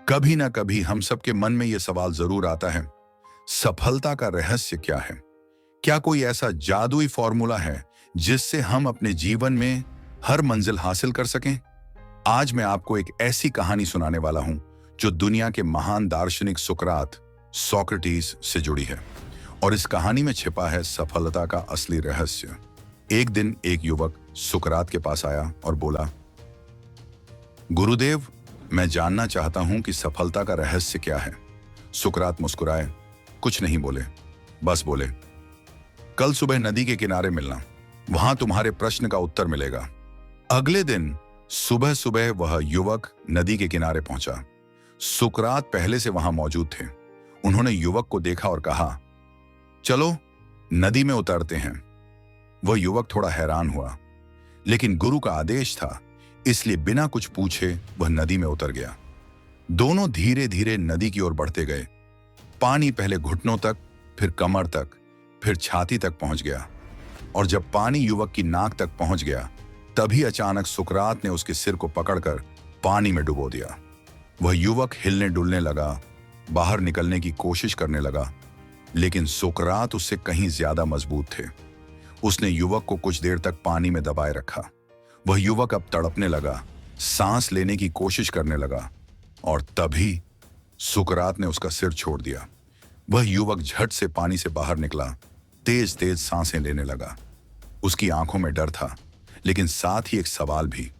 कभी ना कभी हम सबके मन में यह सवाल जरूर आता है, सफलता का रहस्य क्या है? क्या कोई ऐसा जादुई फॉर्मूला है जिससे हम अपने जीवन में हर मंजिल हासिल कर सकें? आज मैं आपको एक ऐसी कहानी सुनाने वाला हूं जो दुनिया के महान दार्शनिक सुकरात, सोक्रेटिस से जुड़ी है। और इस कहानी में छिपा है सफलता का असली रहस्य। एक दिन एक युवक सुकरात के पास आया और बोला, गुरुदेव, मैं जानना चाहता हूं कि सफलता का रहस्य क्या है। सुकरात मुस्कुराए, कुछ नहीं बोले, बस बोले, कल सुबह नदी के किनारे मिलना, वहां तुम्हारे प्रश्न का उत्तर मिलेगा। अगले दिन सुबह सुबह वह युवक नदी के किनारे पहुंचा। सुकरात पहले से वहां मौजूद थे। उन्होंने युवक को देखा और कहा, चलो नदी में उतरते हैं। वह युवक थोड़ा हैरान हुआ, लेकिन गुरु का आदेश था, इसलिए बिना कुछ पूछे वह नदी में उतर गया। दोनों धीरे धीरे नदी की ओर बढ़ते गए। पानी पहले घुटनों तक, फिर कमर तक, फिर छाती तक पहुंच गया। और जब पानी युवक की नाक तक पहुंच गया, तभी अचानक सुकरात ने उसके सिर को पकड़कर पानी में डुबो दिया। वह युवक हिलने डुलने लगा, बाहर निकलने की कोशिश करने लगा, लेकिन सुकरात उससे कहीं ज्यादा मजबूत थे। उसने युवक को कुछ देर तक पानी में दबाए रखा। वह युवक अब तड़पने लगा, सांस लेने की कोशिश करने लगा, और तभी सुकरात ने उसका सिर छोड़ दिया। वह युवक झट से पानी से बाहर निकला, तेज तेज सांसें लेने लगा। उसकी आंखों में डर था, लेकिन साथ ही एक सवाल भी।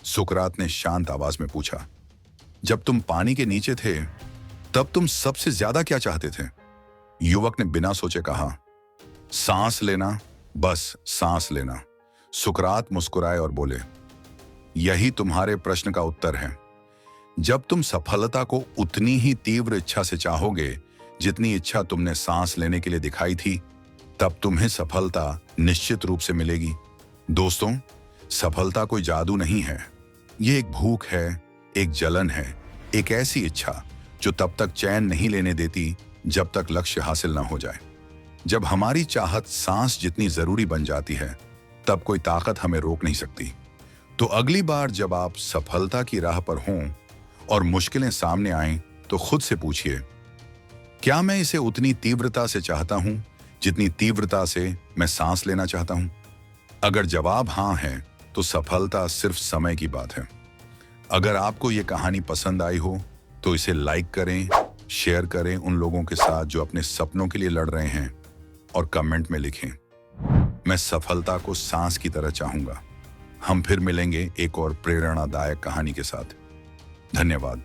सुकरात ने शांत आवाज में पूछा, जब तुम पानी के नीचे थे तब तुम सबसे ज्यादा क्या चाहते थे? युवक ने बिना सोचे कहा, सांस लेना, बस सांस लेना। सुकरात मुस्कुराए और बोले, यही तुम्हारे प्रश्न का उत्तर है। जब तुम सफलता को उतनी ही तीव्र इच्छा से चाहोगे जितनी इच्छा तुमने सांस लेने के लिए दिखाई थी, तब तुम्हें सफलता निश्चित रूप से मिलेगी। दोस्तों, सफलता कोई जादू नहीं है। ये एक भूख है, एक जलन है, एक ऐसी इच्छा जो तब तक चैन नहीं लेने देती जब तक लक्ष्य हासिल ना हो जाए। जब हमारी चाहत सांस जितनी जरूरी बन जाती है, तब कोई ताकत हमें रोक नहीं सकती। तो अगली बार जब आप सफलता की राह पर हों और मुश्किलें सामने आएं, तो खुद से पूछिए, क्या मैं इसे उतनी तीव्रता से चाहता हूं जितनी तीव्रता से मैं सांस लेना चाहता हूं? अगर जवाब हां है, तो सफलता सिर्फ समय की बात है। अगर आपको ये कहानी पसंद आई हो तो इसे लाइक करें, शेयर करें उन लोगों के साथ जो अपने सपनों के लिए लड़ रहे हैं, और कमेंट में लिखें, मैं सफलता को सांस की तरह चाहूंगा। हम फिर मिलेंगे एक और प्रेरणादायक कहानी के साथ। धन्यवाद।